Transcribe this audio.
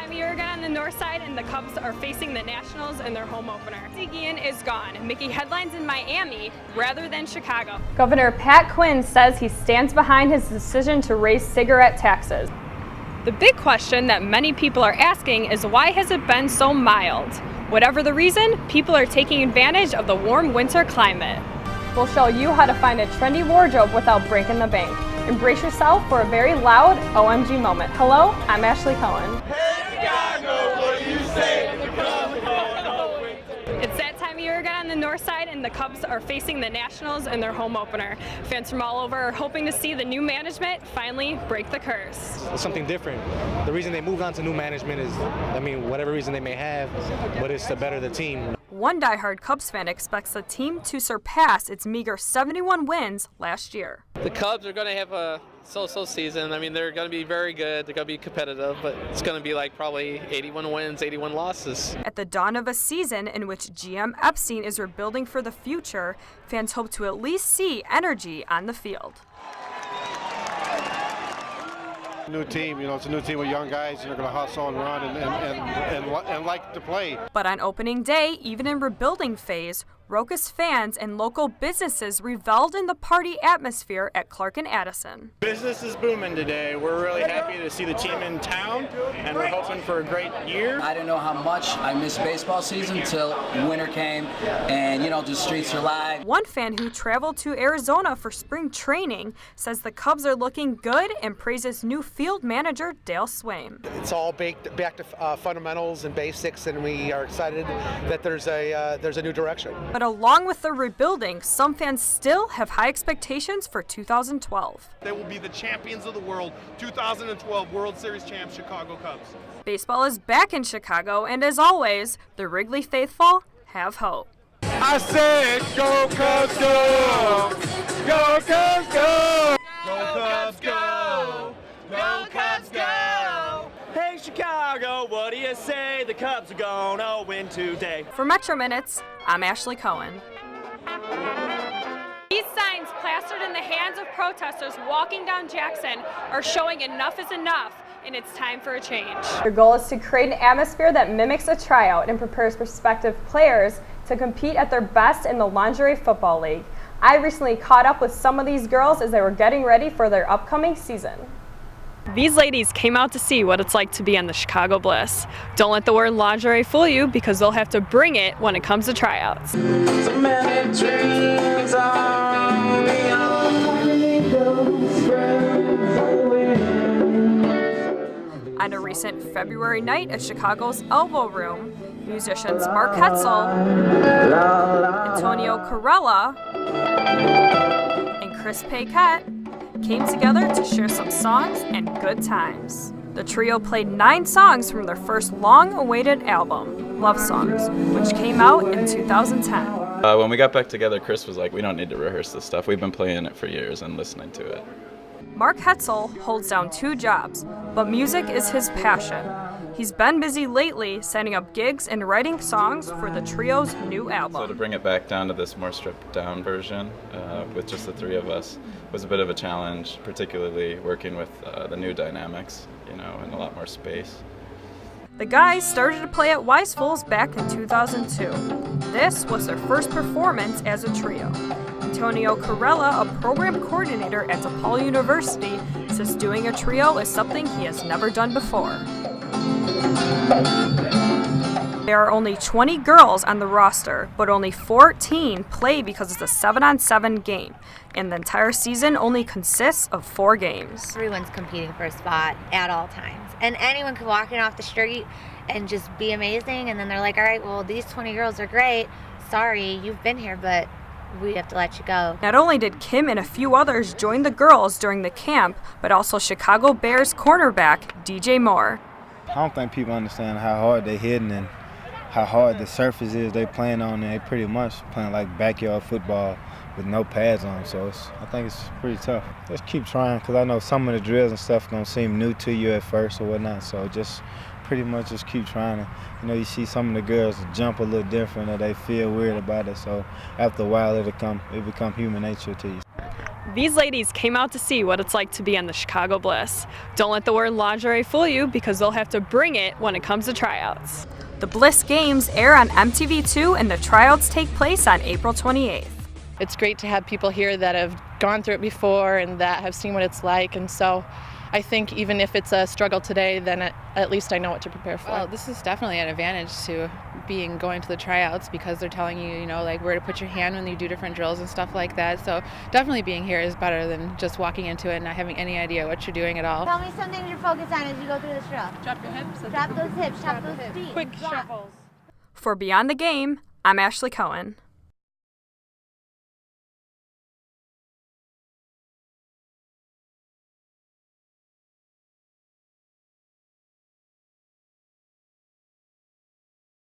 time of year again on the north side, and the Cubs are facing the Nationals in their home opener. Koehn is gone, making headlines in Miami rather than Chicago. Governor Pat Koehn says he stands behind his decision to raise cigarette taxes. The big question that many people are asking is, why has it been so mild? Whatever the reason, people are taking advantage of the warm winter climate. We'll show you how to find a trendy wardrobe without breaking the bank. Embrace yourself for a very loud OMG moment. Hello, I'm Ashley Koehn. Hey Chicago, what do you say? The Cubs are going. It's that time of year again on the north side, and the Cubs are facing the Nationals in their home opener. Fans from all over are hoping to see the new management finally break the curse. It's something different. The reason they moved on to new management is, whatever reason they may have, but it's to better the team. One diehard Cubs fan expects the team to surpass its meager 71 wins last year. The Cubs are going to have a so-so season. They're going to be very good. They're going to be competitive, but it's going to be like probably 81 wins, 81 losses. At the dawn of a season in which GM Epstein is rebuilding for the future, fans hope to at least see energy on the field. New team, it's a new team with young guys, and they're going to hustle and run and like to play. But on opening day, even in rebuilding phase, raucous fans and local businesses reveled in the party atmosphere at Clark and Addison. Business is booming today. We're really happy to see the team in town, and we're hoping for a great year. I didn't know how much I missed baseball season until winter came, and the streets are live. One fan who traveled to Arizona for spring training says the Cubs are looking good and praises new field manager Dale Swaim. It's all baked back to fundamentals and basics, and we are excited that there's a new direction. But along with the rebuilding, some fans still have high expectations for 2012. They will be the champions of the world, 2012 World Series champs, Chicago Cubs. Baseball is back in Chicago, and as always, the Wrigley faithful have hope. I said, go Cubs, go! Go Cubs, go! Go Cubs, go! Go Cubs, go! Hey Chicago, what do you say? The Cubs are gonna win today. For Metro Minutes, I'm Ashley Koehn. These signs plastered in the hands of protesters walking down Jackson are showing enough is enough, and it's time for a change. Your goal is to create an atmosphere that mimics a tryout and prepares prospective players to compete at their best in the Lingerie Football League. I recently caught up with some of these girls as they were getting ready for their upcoming season. These ladies came out to see what it's like to be on the Chicago Bliss. Don't let the word lingerie fool you, because they'll have to bring it when it comes to tryouts. So many dreams on the On a recent February night at Chicago's Elbow Room, musicians Mark Hetzel, Antonio Corella, and Chris Paquette came together to share some songs and good times. The trio played 9 songs from their first long-awaited album, Love Songs, which came out in 2010. When we got back together, Chris was like, we don't need to rehearse this stuff. We've been playing it for years and listening to it. Mark Hetzel holds down 2 jobs, but music is his passion. He's been busy lately setting up gigs and writing songs for the trio's new album. So to bring it back down to this more stripped down version with just the 3 of us was a bit of a challenge, particularly working with the new dynamics, and a lot more space. The guys started to play at Weisfull's back in 2002. This was their first performance as a trio. Antonio Corella, a program coordinator at DePaul University, says doing a trio is something he has never done before. There are only 20 girls on the roster, but only 14 play because it's a 7-on-7 game, and the entire season only consists of 4 games. Everyone's competing for a spot at all times, and anyone could walk in off the street and just be amazing, and then they're like, all right, well, these 20 girls are great. Sorry, you've been here, but we have to let you go. Not only did Kim and a few others join the girls during the camp, but also Chicago Bears cornerback DJ Moore. I don't think people understand how hard they're hitting and how hard the surface is they playing on. And they pretty much playing like backyard football with no pads on. So I think it's pretty tough. Just keep trying, because I know some of the drills and stuff going to seem new to you at first or whatnot. So just pretty much just keep trying. You see some of the girls jump a little different, or they feel weird about it. So after a while, it become human nature to you. These ladies came out to see what it's like to be on the Chicago Bliss. Don't let the word lingerie fool you, because they'll have to bring it when it comes to tryouts. The Bliss Games air on MTV2 and the tryouts take place on April 28th. It's great to have people here that have gone through it before and that have seen what it's like, and so I think even if it's a struggle today, then at least I know what to prepare for. Well, this is definitely an advantage to going to the tryouts, because they're telling you, like where to put your hand when you do different drills and stuff like that. So definitely being here is better than just walking into it and not having any idea what you're doing at all. Tell me something to focus on as you go through this drill. Drop your hips. Drop those hips, tap those feet. Quick shuffles. For Beyond the Game, I'm Ashley Koehn.